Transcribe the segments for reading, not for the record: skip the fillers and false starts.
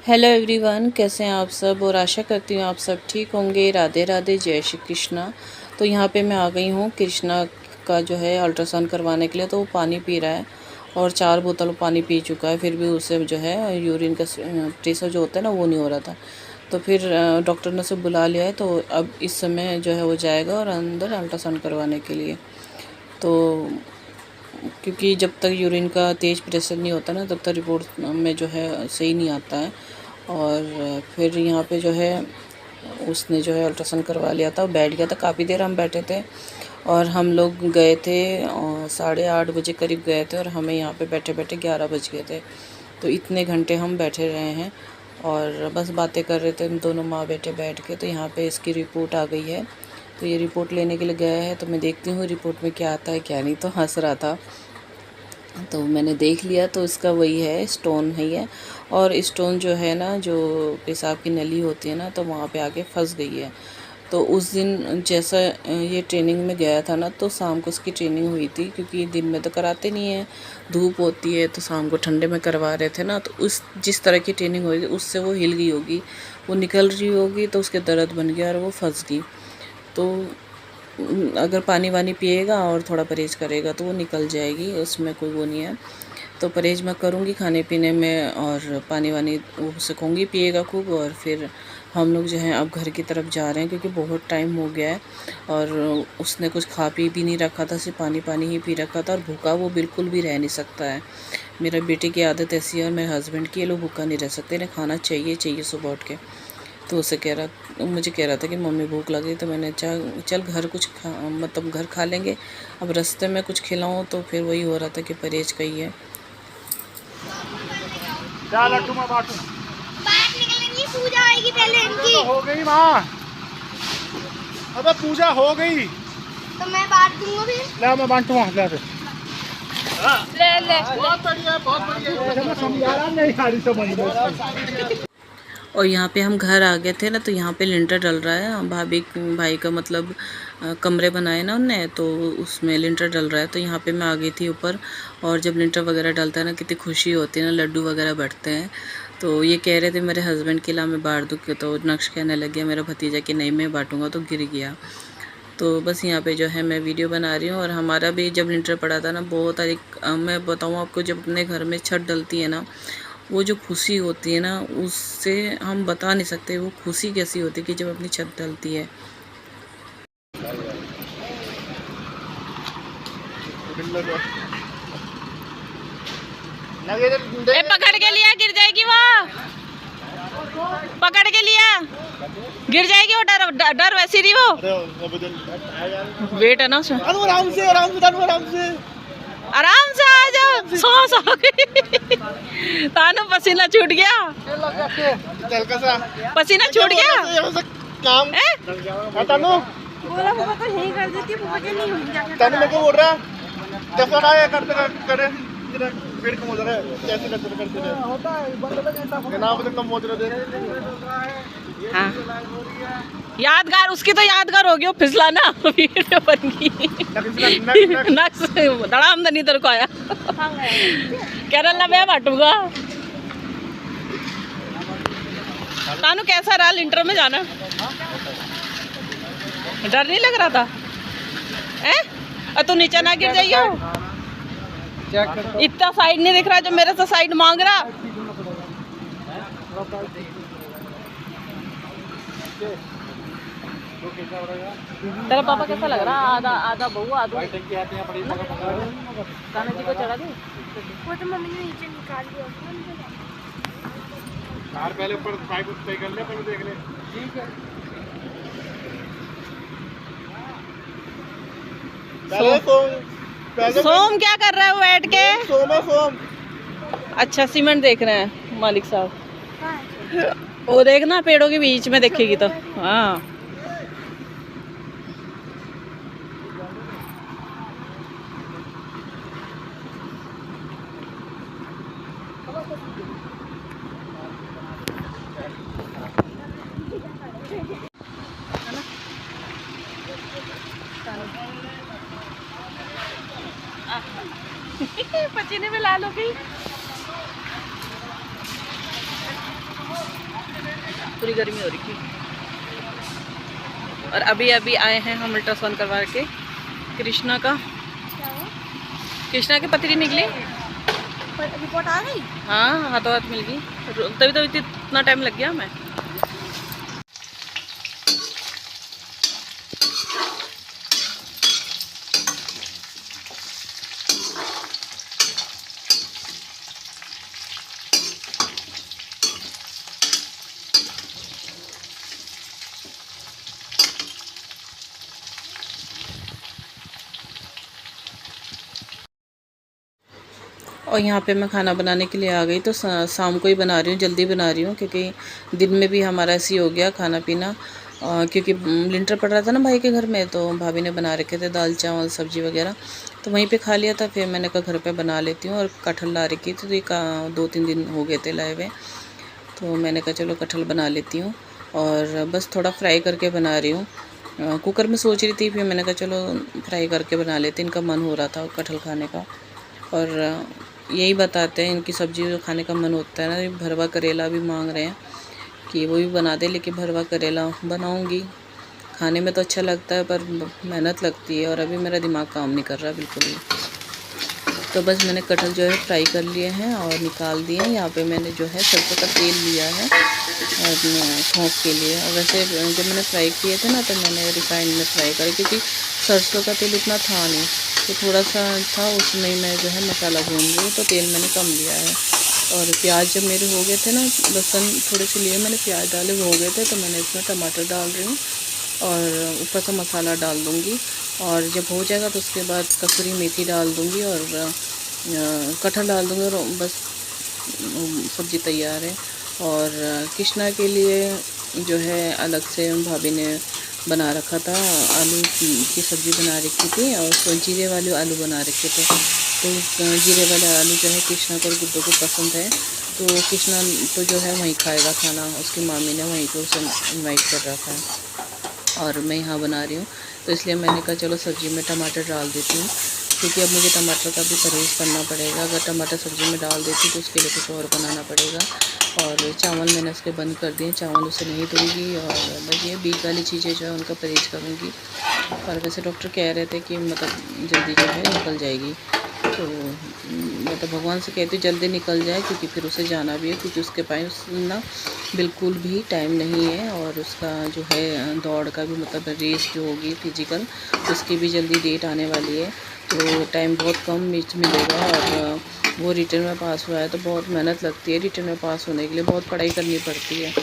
Hello everyone, कैसे हैं आप सब। और आशा करती हूँ आप सब ठीक होंगे। राधे राधे, जय श्री कृष्णा। तो यहाँ पे मैं आ गई हूँ कृष्णा का जो है अल्ट्रासाउंड करवाने के लिए। तो वो पानी पी रहा है और 4 बोतल पानी पी चुका है, फिर भी उसे जो है यूरिन का प्रेशर जो होता है ना वो नहीं हो रहा था। तो फिर डॉक्टर ने उसे बुला लिया है। तो अब इस समय जो है वो जाएगा और अंदर अल्ट्रासाउंड करवाने के लिए। तो क्योंकि जब तक यूरिन का तेज़ प्रेशर नहीं होता ना तब तक रिपोर्ट में जो है सही नहीं आता है। और फिर यहाँ पे जो है उसने जो है अल्ट्रासाउंड करवा लिया था, बैठ गया था। काफ़ी देर हम बैठे थे और हम लोग गए थे 8:30 बजे करीब गए थे और हमें यहाँ पे बैठे बैठे 11 बज गए थे। तो इतने घंटे हम बैठे रहे हैं और बस बातें कर रहे थे हम दोनों माँ बेटे बैठ के। तो यहाँ पे इसकी रिपोर्ट आ गई है, तो ये रिपोर्ट लेने के लिए गया है। तो मैं देखती हूँ रिपोर्ट में क्या आता है क्या नहीं। तो हंस रहा था, तो मैंने देख लिया। तो इसका वही है, स्टोन है ये। और स्टोन जो है ना, जो पेशाब की नली होती है ना, तो वहाँ पे आके फंस गई है। तो उस दिन जैसा ये ट्रेनिंग में गया था ना, तो शाम को उसकी ट्रेनिंग हुई थी, क्योंकि दिन में तो कराते नहीं है, धूप होती है। तो शाम को ठंडे में करवा रहे थे ना, तो उस जिस तरह की ट्रेनिंग हुई थी उससे वो हिल गई होगी, वो निकल रही होगी, तो उसके दर्द बन गया और वो फंस गई। तो अगर पानी वानी पिएगा और थोड़ा परहेज़ करेगा तो वो निकल जाएगी, उसमें कोई वो नहीं है। तो परहेज़ मैं करूँगी खाने पीने में, और पानी वानी वो सिखाऊँगी, पिएगा खूब। और फिर हम लोग जो हैं अब घर की तरफ जा रहे हैं, क्योंकि बहुत टाइम हो गया है और उसने कुछ खा पी भी नहीं रखा था, सिर्फ पानी पानी ही पी रखा था। और भूखा वो बिल्कुल भी रह नहीं सकता है। मेरा बेटे की आदत ऐसी है और मेरे हस्बैंड की, ये लोग भूखा नहीं रह सकते, इन्हें खाना चाहिए चाहिए सुबह उठ के। तो मुझे कह रहा था कि मम्मी भूख लगी। तो मैंने चल घर कुछ मतलब घर खा लेंगे। अब रास्ते में कुछ खिलाऊं तो फिर वही हो रहा था कि परहेज का ही है। क्या लड्डू में बांटूं? बाहर निकलेंगी, पूजा आएगी पहले इनकी। तो हो गई माँ, अबे पूजा हो गई तो मैं बांट दूंगा फिर। ले मैं बांटूंगा, ले ले बहुत बढ़िया, बहुत बढ़िया। समझा रहा नहीं, सारी समझ में। और यहाँ पे हम घर आ गए थे ना, तो यहाँ पे लिंटर डल रहा है। भाई का मतलब कमरे बनाए ना उनने, तो उसमें लिंटर डल रहा है। तो यहाँ पे मैं आ गई थी ऊपर। और जब लिंटर वगैरह डलता है ना, कितनी खुशी होती है ना, लड्डू वगैरह बढ़ते हैं। तो ये कह रहे थे मेरे हस्बैंड के ला मैं बांट दूँ, तो नक्श कहने लग गया मेरा भतीजा कि नहीं मैं बांटूंगा, तो गिर गया। तो बस यहाँ पे जो है मैं वीडियो बना रही हूँ। और हमारा भी जब लिंटर पड़ा था ना, बहुत मैं बताऊँ आपको, जब अपने घर में छत डलती है ना, वो जो खुशी होती है ना, उससे हम बता नहीं सकते वो खुशी कैसी होती है कि जब अपनी छत डलती है। पकड़ के लिया, गिर जाएगी वो। पकड़ के लिया, गिर जाएगी वो। डर वैसी रही वो। वेट है ना उसमें। आराम से आराम से आराम से आराम से आ जाओ। सो तानू पसीना छूट गया, पसीना छूट गया। काम तानू बोला पापा तो यही कर देती, पापा के नहीं होंगे। तानू मेरे को बोल रहा है जैसा ना करते करे पेड़ कम हो जा रहा है, कैसे करते रहे होता है बंद ना बदल कम हो रहा है। हाँ, यादगार उसकी तो यादगार हो गई वो फिसला ना, वीडियो बन गई। नक्स धड़ाम नहीं तेरे को आया। केरला में बांटूंगा। तानू कैसा रहा लिंटर में जाना? डर नहीं लग रहा था? तू नीचे ना गिर जाइयो। इतना साइड नहीं दिख रहा जो मेरे से साइड मांग रहा। तेरा पापा कैसा लग रहा? आधा आधा बहू आधा कान्हा जी को चढ़ा दे। वो तो मम्मी ने नीचे निकाल दिया। कार पहले ऊपर पाइप पे कर ले, पहले देख ले। ठीक है। सोम क्या कर रहा है वो बैठ के? सोम अच्छा, सीमेंट देख रहे हैं मालिक साहब। वो देखना पेड़ों के बीच में देखेगी तो। हाँ, पसीने में लाल हो गई। पूरी गर्मी हो रही थी। और अभी अभी आए हैं हम अल्ट्रासाउंड करवा के कृष्णा का। कृष्णा की पथरी निकली, रिपोर्ट आ गई। हाँ हाथों हाथ मिल गई, तभी तो इतना टाइम लग गया हमें। और यहाँ पे मैं खाना बनाने के लिए आ गई, तो शाम को ही बना रही हूँ, जल्दी बना रही हूँ क्योंकि दिन में भी हमारा ऐसे ही हो गया खाना पीना। क्योंकि लिंटर पड़ रहा था ना भाई के घर में, तो भाभी ने बना रखे थे दाल चावल सब्जी वगैरह, तो वहीं पे खा लिया था। फिर मैंने कहा घर पे बना लेती हूँ। और कटहल ला रखी थी, तो ये 2-3 दिन हो गए थे लाए हुए, तो मैंने कहा चलो कटहल बना लेती हूँ। और बस थोड़ा फ्राई करके बना रही हूँ। कुकर में सोच रही थी, फिर मैंने कहा चलो फ्राई करके बना लेती, इनका मन हो रहा था कटहल खाने का। और यही बताते हैं, इनकी सब्ज़ी जो खाने का मन होता है ना। भरवा करेला भी मांग रहे हैं कि वो भी बना दे, लेकिन भरवा करेला बनाऊंगी। खाने में तो अच्छा लगता है पर मेहनत लगती है, और अभी मेरा दिमाग काम नहीं कर रहा बिल्कुल भी। तो बस मैंने कटहल जो है फ्राई कर लिए हैं और निकाल दिए हैं। यहाँ पे मैंने जो है सरसों का तेल लिया है और छोंक के लिए। और वैसे जब मैंने फ्राई किए थे ना, तो मैंने रिफाइंड में फ्राई करी, क्योंकि सरसों का तेल इतना था नहीं, तो थोड़ा सा था, उसमें मैं जो है मसाला भून रही हूँ, तो तेल मैंने कम लिया है। और प्याज जब मेरे हो गए थे ना, लहसुन थोड़े से लिए मैंने, प्याज डाले वो हो गए थे, तो मैंने इसमें टमाटर डाल रही हूँ और ऊपर से मसाला डाल दूँगी। और जब हो जाएगा तो उसके बाद कसूरी मेथी डाल दूँगी और कटहल डाल दूँगी, और बस सब्ज़ी तैयार है। और कृष्णा के लिए जो है अलग से भाभी ने बना रखा था, आलू की सब्ज़ी बना रखी थी, और उसको जीरे वाले आलू बना रखे थे। तो जीरे वाले आलू जो है कृष्णा को और गुड्डो को पसंद है, तो कृष्णा तो जो है वहीं खाएगा खाना, उसकी मामी ने वहीं पे उसे इनवाइट कर रखा है। और मैं यहाँ बना रही हूँ, तो इसलिए मैंने कहा चलो सब्ज़ी में टमाटर डाल देती हूँ, क्योंकि अब मुझे टमाटर का भी परहेज़ करना पड़ेगा। अगर टमाटर सब्ज़ी में डाल देती तो उसके लिए कुछ और बनाना पड़ेगा। और चावल मैंने उसके बंद कर दिए, चावल उसे नहीं दूँगी। और बस ये बीज वाली चीज़ें जो है उनका परहेज़ करूँगी। और वैसे डॉक्टर कह रहे थे कि मतलब जल्दी जो है निकल जाएगी, तो मैं तो भगवान से कहती हूँ जल्दी निकल जाए, क्योंकि फिर उसे जाना भी है, क्योंकि उसके पास ना बिल्कुल भी टाइम नहीं है। और उसका जो है दौड़ का भी मतलब रेस जो होगी फिजिकल, उसकी भी जल्दी डेट आने वाली है, तो टाइम बहुत कम मिलेगा। और वो रिटर्न में पास हुआ है, तो बहुत मेहनत लगती है रिटर्न में पास होने के लिए, बहुत पढ़ाई करनी पड़ती है।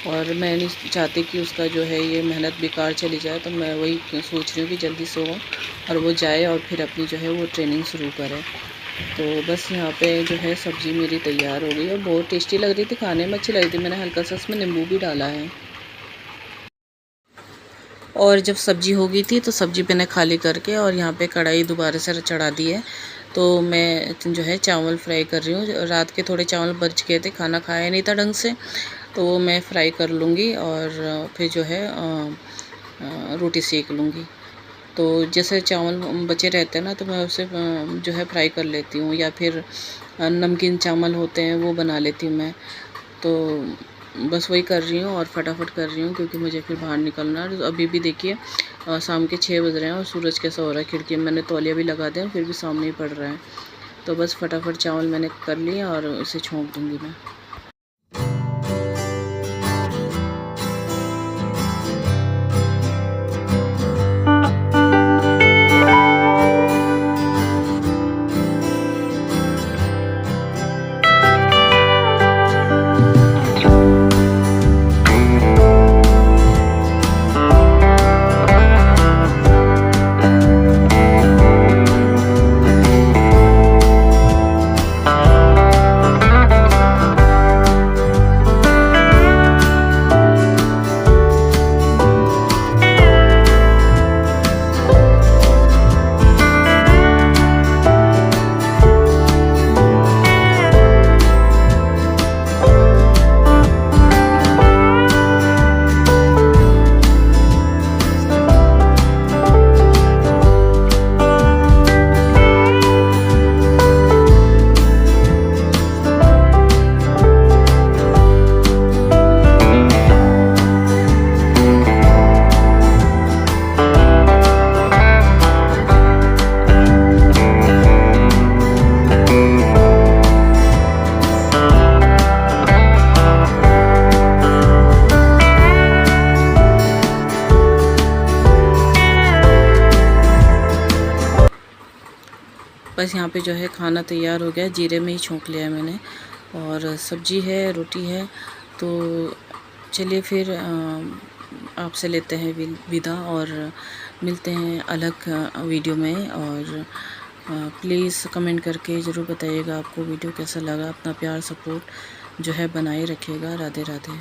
और मैं नहीं चाहती कि उसका जो है ये मेहनत बेकार चली जाए, तो मैं वही सोच रही हूँ कि जल्दी से हो और वो जाए और फिर अपनी जो है वो ट्रेनिंग शुरू करे। तो बस यहाँ पे जो है सब्ज़ी मेरी तैयार हो गई और बहुत टेस्टी लग रही थी, खाने में अच्छी लग रही थी। मैंने हल्का सा इसमें नींबू भी डाला है। और जब सब्ज़ी हो गई थी तो सब्ज़ी मैंने खाली करके और यहाँ पे कढ़ाई दोबारा से चढ़ा दी है। तो मैं जो है चावल फ्राई कर रही हूँ। रात के थोड़े चावल बच गए थे, खाना खाया नहीं था ढंग से, तो वो मैं फ्राई कर लूँगी और फिर जो है रोटी सेक लूँगी। तो जैसे चावल बचे रहते हैं ना, तो मैं उसे जो है फ्राई कर लेती हूँ, या फिर नमकीन चावल होते हैं वो बना लेती हूँ मैं। तो बस वही कर रही हूँ और फटाफट कर रही हूँ, क्योंकि मुझे फिर बाहर निकलना है। अभी भी देखिए शाम के 6 बज रहे हैं और सूरज कैसा हो रहा है, खिड़की में मैंने तौलिया भी लगा दिया, फिर भी सामने ही पड़ रहा है। तो बस फटाफट चावल मैंने कर लिया और इसे छोंक दूँगी मैं। बस यहाँ पे जो है खाना तैयार हो गया, जीरे में ही छोंक लिया है मैंने, और सब्जी है, रोटी है। तो चलिए फिर आपसे लेते हैं विदा और मिलते हैं अलग वीडियो में। और प्लीज़ कमेंट करके ज़रूर बताइएगा आपको वीडियो कैसा लगा। अपना प्यार सपोर्ट जो है बनाए रखिएगा। राधे राधे।